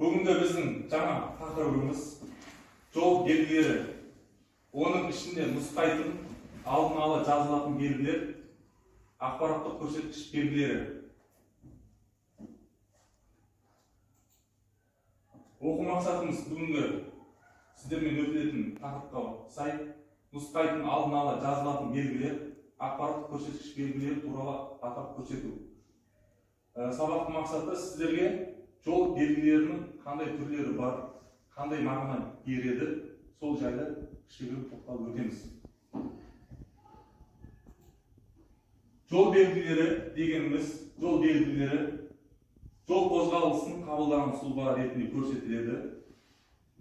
Бүгінгі біздің жаңа тақырыбымыз жол белгілері. Оның ішінде нұсқайтын, алдын ала жазылатын белгілер, ақпараттық көрсеткіш белгілері. Оқу мақсатымыз бүгінгі сіздермен өтілетін тақырыпқа сай нұсқайтын, алдын ала жазылатын белгілер, ақпараттық көрсеткіш белгілері туралы атап көрсету. Сабақтың мақсаты сіздерге жол белгілерінің қандай түрлері бар, қандай мағына береді, сол жайлы кішігірім тоқталып өтеміз. Жол белгілері дегеніміз, жол белгілері жол қозғалысын қабылдаған сұлба ретінде көрсетіледі.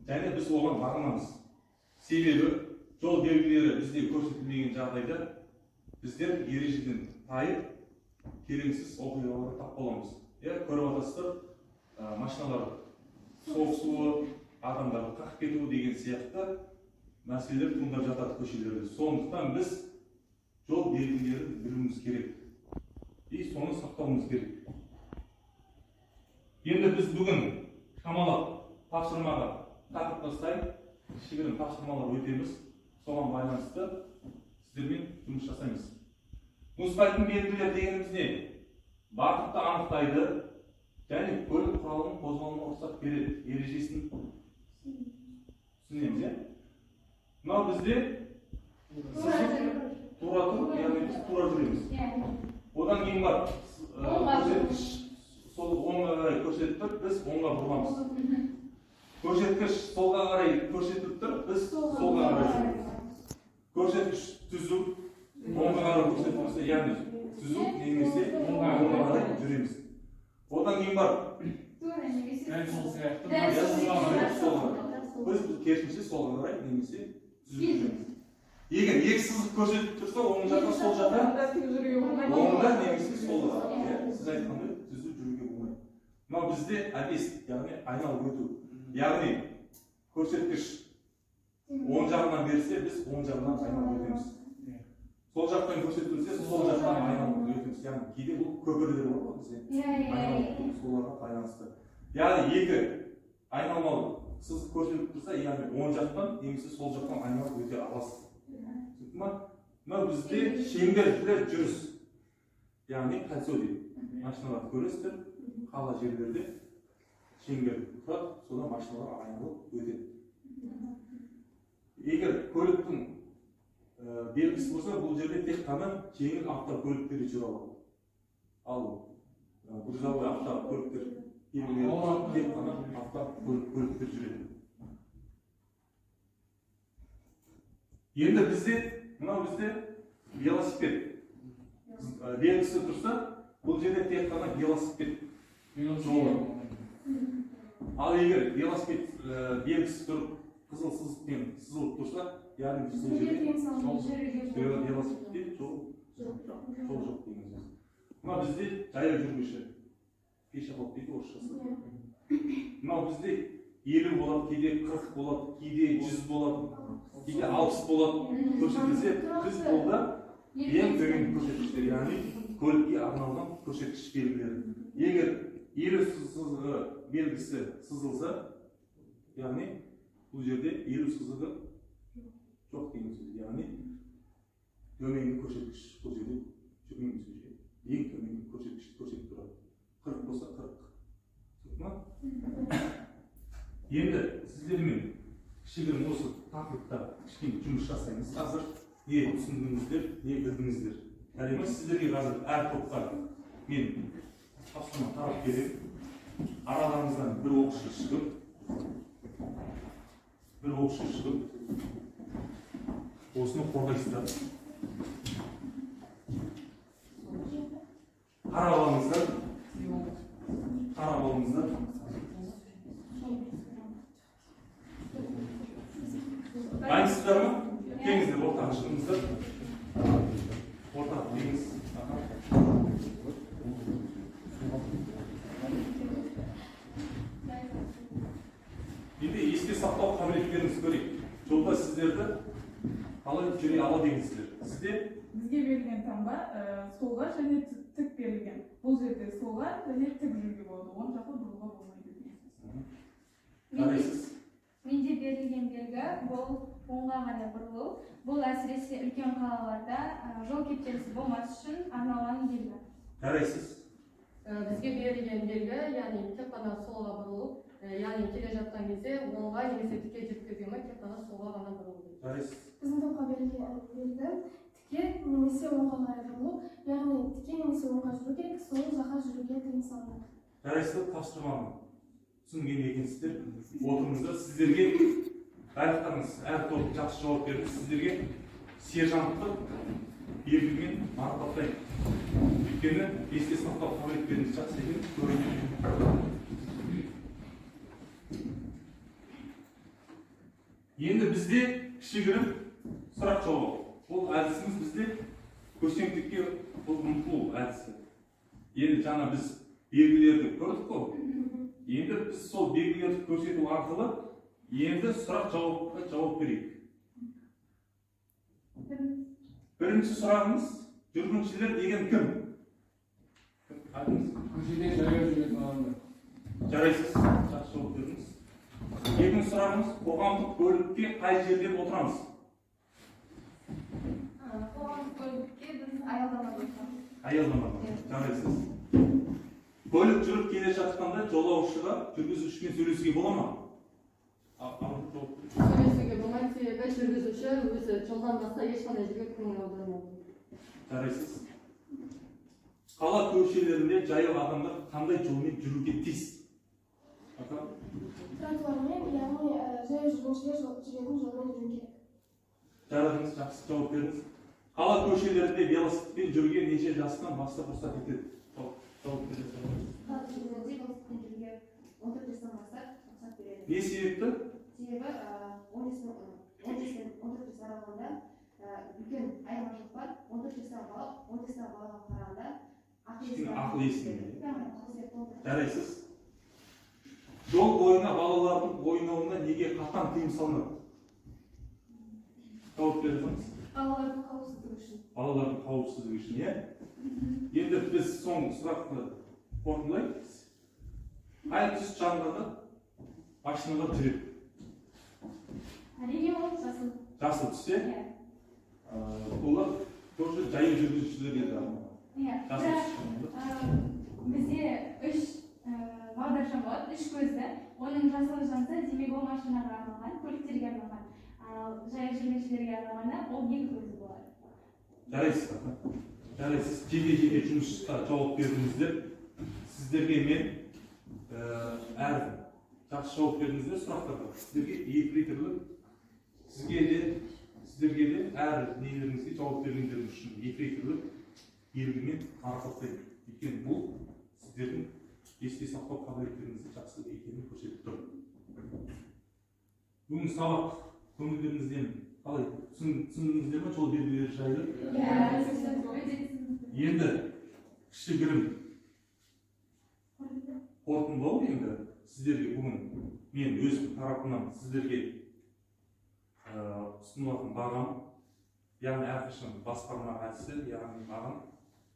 Және біз оған бағынамыз. Себебі жол белгілері бізде көрсетілмеген жағдайда біздер ережеден тайып, кереңсіз оқиғаларға тап боламыз. Көріп отырсыздар, машиналар соғысуы, адамдарды қағып кетуі деген сияқты мәселелер туындап жатады көшелерде. Сондықтан біз жол белгілерін білуіміз керек. И соны сақтауымыз керек. Енді біз бүгін шамалап тапсырмаға тақырыпқа сай кішігірім тапсырмалар өтеміз. Соған байланысты сіздермен жұмыс жасаймыз. Нұсқайтын белгілер дегеніміз не? Бағытты анықтайды және көлік құралының қозғалуына рұқсат береді. Ережесін түсінеміз, иә? Мынау бізде тура тұр, яғни біз тура жүреміз. Одан кейін бар көрсеткіш сол оңға қарай көрсетіп тұр, біз оңға бұрыламыз. Көрсеткіш солға қарай көрсетіп тұр, біз солға қарай жүреміз. Көрсеткіш түзу, оңға қарай көрсетіп тұрса, яғни түзу немесе оңға қарай жүреміз. Одан кейін бар біз керісінше солға қарай немесе түзу жүреміз. Егер екі сызық көрсетіп тұрса, оң жаққа, сол жаққа, оңға немесе солға. Сіз айтқандай түзу жүруге болмайды. Мынау бізде объезд, яғни айналып өту. Яғни көрсеткіш оң жағынан берсе, біз оң жағынан айналып өтеміз. Сол жақтан көрсетілсе, сол жақтан айналып өтеміз. Яғни кейде бұл көпірлер бар ғой бізде. Айналып соларға байланысты. Яғни екі айналмалы сызық көрсетіп тұрса, яғни оң жақтан немесе сол жақтан айналып өте аласыз. Мынау бізде шеңберлі жүріс. Яғни кольцо дейді. Машиналарды көресіздер, қала жерлерде шеңбер тұрады, содан машиналар айналып өтеді. Егер көліктің белгісі болса, бұл жерде тек қана жеңіл автокөліктер жүре алады. Ал грузовой автокөліктер белгілері тек қана автокөліктер жүреді. Енді бізде, мынау бізде велосипед белгісі тұрса, бұл жерде тек қана велосипед жолы. Ал егер велосипед белгісі тұрып, қызыл сызықпен сызылып тұрса, яғни сол жерде велосипедте жол жоқ деген сөз. Мынау бізде жаяу жүргінші, пешеход дейді орысшасы. Мынау бізде 50 болады, кейде 40 болады, кейде 100 болады, кейде 60 болады. Көрсетілсе, біз қолда ең төмен көрсеткіштер, яғни көлікке арналған көрсеткіш белгілері. Егер 50 сызығы белгісі сызылса, яғни бұл жерде 50 сызығы жоқ деген сөз. Яғни төменгі көрсеткіш бұл жерде жүрмеген сөз. Ең төменгі көрсеткіш көрсетіп тұрады. 40 болса 40. Енді сіздермен кішігірім осы тақырыпта кішкене жұмыс жасаймыз. Қазір не түсіндіңіздер, не білдіңіздер. Әрине сіздерге қазір әр топқа мен тапсырма тарап беремін. Араларыңыздан бір оқушы шығып, осыны қорғайсыздар. Қарап алыңыздар. Дайынсыздар ма? Келіңіздер, ортаға шығыңыздар. Ортаға келіңіз. Енді есте сақтау қабілеттеріңіз көрейік. Жолда сіздерді қалай жүре ала дегенсіздер. Бізге берілген таңба солға және тік берілген. Бұл жерде солға және тік жүруге болады. Оң жаққа бұруға болмайды. Жарайсыз. Менде берілген белгі бұл оңға ғана бұрылу. Бұл әсіресе үлкен қалаларда жол кептелісі болмас үшін арналған белгі. Жарайсыз. Бізге берілген белгі, яғни тек қана солға бұрылу, яғни келе жатқан кезде оңға немесе тіке жүріп кеткенде тек қана солға ғана бұрылу. Жарайсыз. Біздің топқа берілген белгі тіке немесе оңға қарай бұрылу, яғни тіке немесе оңға жүру керек, сол жаққа жүруге тыйым салынады. Жарайсыз, тапсырманы түсінген екенсіздер. Отырыңыздар. Сіздерге барлықтарыңыз әр топ жақсы жауап бердіңіз. Сіздерге сержанттық белгімен марапаттаймын. Өйткені есте сақтау қабілеттеріңіз жақсы екенін көріп. Енді бізде кішігірім сұрақ жауап. Бұл әдісіміз бізде көсемдікке ұмтылу әдісі. Енді жаңа біз белгілерді көрдік қой. Енді біз сол белгілерді көрсету арқылы енді сұрақ жауапқа жауап берейік. Бірінші сұрағымыз, жүргіншілер деген кім? Айтыңыз. Көшеде жаяу жүретін адамдар. Жарайсыз, жақсы жауап бердіңіз. Екінші сұрағымыз, қоғамдық көлікке қай жерден отырамыз? Қоғамдық көлікке біз аялдамада отырамыз. Аялдамада. Жарайсыз. Көлік жүріп келе жатқанда жолаушыға жүргізушімен сөйлесуге бола ма? Сөйлесуге болмайды, себебі жүргізуші өзі жолдан басқа ешқандай жерге көңіл аудармайды. Жарайсыз. Қала көшелерінде жаяу адамдар қандай жолмен жүруге тиіс? Тротуармен, яғни жаяу жүргіншілер жүретін жолмен жүру керек. Жарадыңыз, жақсы жауап бердіңіз. Қала көшелерінде велосипедпен жүруге неше жастан бастап рұқсат етеді? Жауап бересіз. Қала көшелерінде велосипедпен жүруге 14 жастан бастап рұқсат береді. Не себепті? Себебі 10 жастан 14 жас аралығында үлкен айырмашылық бар. 14 жастағы бала 10 жастағы балаға қарағанда ақыл есінде. Жарайсыз. Жол бойына балалардың ойнауына неге қатаң тыйым салынады? Жауап берсеңіз. Балалардың қауіпсіздігі үшін. Балалардың қауіпсіздігі үшін, иә? Енді біз соңғы сұрақты қорытындылаймыз. Қай түс жанғанда машинаға жүреді? Әрине ол жасыл. Жасыл түс, иә? Олар тоже жаяу жүргіншілерге де жасыл түс жанғанда. Бізде үш бағдаршам болады, үш көзді. Оның жасылы жанса, демек ол машинаға арналған, көліктерге арналған. Ал жаяу жүргіншілерге арналғанда ол екі көзді болады. Жарайсыз. Жарайсыз. Жеке жұмысқа жауап бердіңіздер. Сіздерге мен әр жақсы жауап бердіңіздер сұрақтарға. Сіздерге екі литрлік, сіздерге де әр нелеріңізге жауап бергендеріңіз үшін екі литрлік белгімен марапаттаймын. Өйткені бұл сіздердің есте сақтау қабілеттеріңізді жақсы екенін көрсетіп тұр. Бүгін сабақ көңілдеріңізден қалай түсіндіңіздер ме жол белгілері жайлы? Енді кішігірім қорытындылау енді сіздерге бүгін мен өз тарапымнан сіздерге ұсынылатын бағам, яғни әрқашан басқарма әдісі, яғни бағам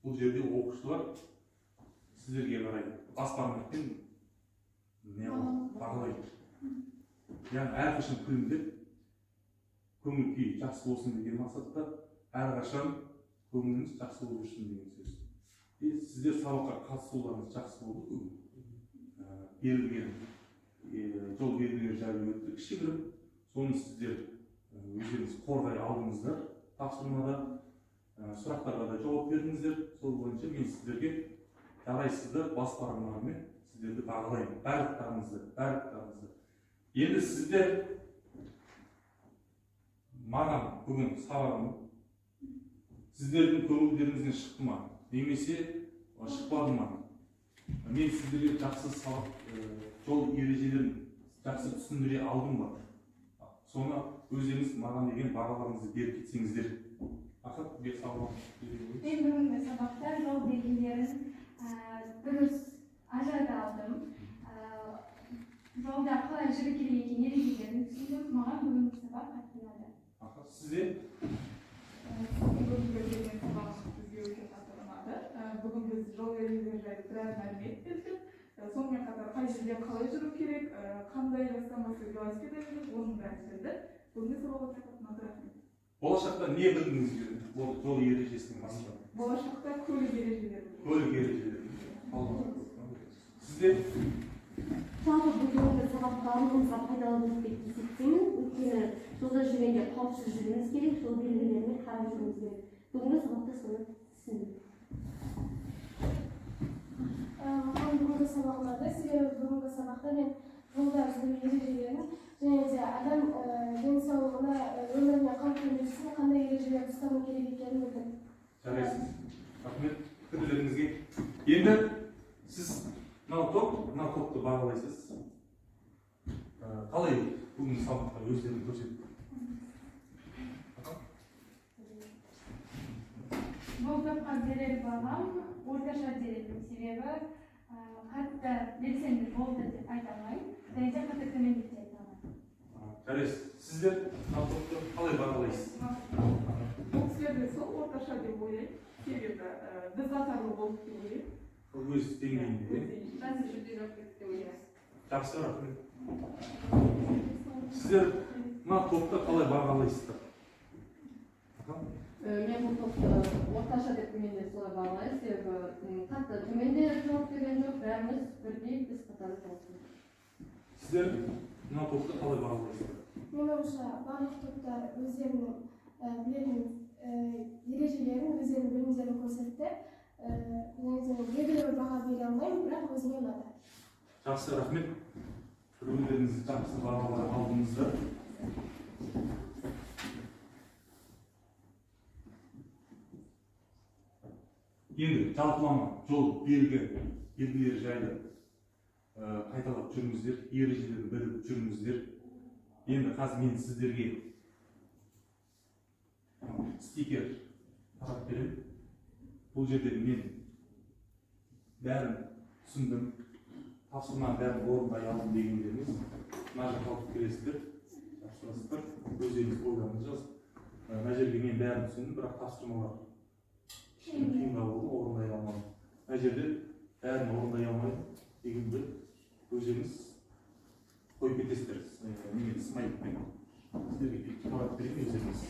бұл жерде оқушылар сіздерге қарай баспармақпен бағалайды. Яғни әрқашан күлімдеп, көңіл күй жақсы болсын деген мақсатта, әрқашан көңіліңіз жақсы болып жүрсін деген сөз. Сіздер сабаққа қатысуларыңыз жақсы болды бүгін. Жол белгілері жайлы өтті. Кішігірім, соны сіздер өздеріңіз қорғай алдыңыздар. Тапсырмада сұрақтарға да жауап бердіңіздер. Сол бойынша мен сіздерге жарайсыздар, баспармалармен сіздерді бағалаймын. Барлықтарыңызды. Енді сіздер маған бүгін сабағым сіздердің көңілдеріңізден шықты ма? Немесе шықпады ма? Мен сіздерге жақсы жол ережелерін жақсы түсіндіре алдым ба? Соны өздеріңіз маған деген бағаларыңызды беріп кетсеңіздер. Ақырт бер сабақ. Мен бүгінгі сабақта жол белгілерін дұрыс ажырата алдым. Жолда қалай жүру керек екен ережелерін түсіндіріп, маған бүгінгі сабақ қатты ұнады. Сізде? Бүгінгі берген сабағымыз бізге өте қатты ұнады. Бүгін біз жол ережелері жайлы біраз мәлімет бердік. Сонымен қатар қай жерде қалай жүру керек, қандай жасамасы велосипед әйелдер оның бәрін білді. Бүгінгі сұрауға тақырыбына рахмет. Болашақта не білдіңіз жол ережесінің мақсаты? Болашақта көлік ережелері. Көлік ережелері. Сізде? Жалпы бүгінгі сабақ барлығымызға пайдалы болды деп есептеймін. Өйткені жолда жүргенде қауіпсіз жүруіміз керек, жол белгілеріне қарап жүруіміз керек. Бүгінгі сабақта соны түсіндім. Маған бүгінгі сабақ ұнады, себебі бүгінгі сабақта мен жолда жүру ережелерін және де адам денсаулығына, өміріне қауіп төндірсін қандай ережелерді ұстану керек екенін білдім. Жарайсыз. Рахмет пікірлеріңізге. Енді сіз мынау топты бағалайсыз. Қалай бүгінгі сабақта өздерін көрсетті? Бұл топқа берер бағам орташа береді, себебі қатты белсенді болды деп айта алмаймын, және де қатты төмен деп айта алмаймын. Жарайсыз. Сіздер мынау топты қалай бағалайсыз? Бұл кісілерде сол орташа деп ойлаймын. Себебі біз қатарлы болып деп ойлаймын. Өз деңгейінде. Жақсы жүрді рахмет деп ойлаймын. Жақсы, рахмет. Сіздер мына топты қалай бағалайсыздар? Мен бұл топты орташа деп мен де солай бағалаймын, себебі қатты төмен де жауап берген жоқ, бәріміз бірдей біз қатарлы жауап бердік. Сіздер мына топты қалай бағалайсыздар? Мен ойымша барлық топтар өздерінің білетін ережелерін, өздерінің білімдерін көрсетті. Белгілі бір баға бере алмаймын, бірақ өзіме ұнады. Жақсы, рахмет. Өздеріңізді жақсы бағалар алдыңыздар. Енді жалпылама жол белгілері жайлы қайталап жүріңіздер, ережелерді біліп жүріңіздер. Енді қазір мен сіздерге стикер тарап беремін. Бұл жерде мен бәрін түсіндім, тапсырманы бәрін орындай алдым дегендеріңіз мына жаққа алып келесіздер, тапсырасыздар, өздеріңіз ойларыңызды жазып. Мына жерге мен бәрін түсіндім, бірақ тапсырмалар қиындау болды, орындай алмадым. Мына жерде бәрін орындай алмайды дегенді өздеріңіз қойып кетесіздер. Неге смайликпен сіздерге парақ берейін өздеріңіз.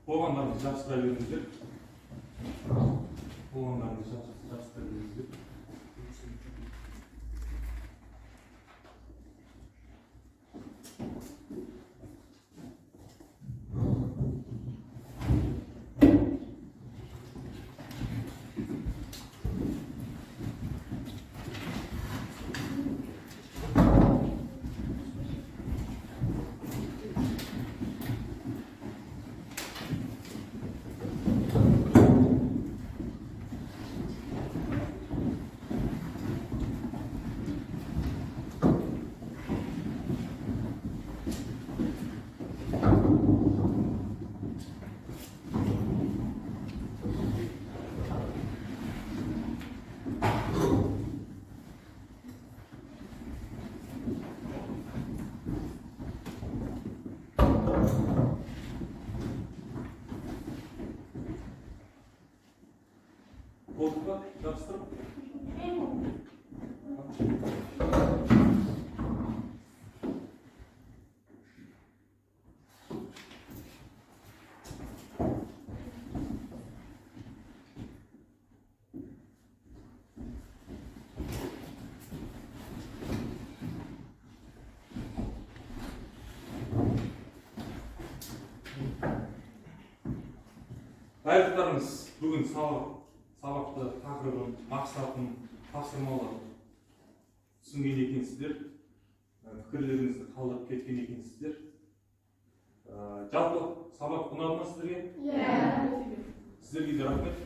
Болғандарыңызды жақсыра беріңіздер. Болғандарыңызды жақсыра беріңіздер. Oldu mu? Yapıştırın. Қайырлықтарыңыз, бүгін сабақты тақырыбын, мақсатын, тапсырмаларын түсінген екенсіздер, пікірлеріңізді қалдырып кеткен екенсіздер. Жалпы сабақ ұнады ма сіздерге? Иә. Сіздерге де рахмет.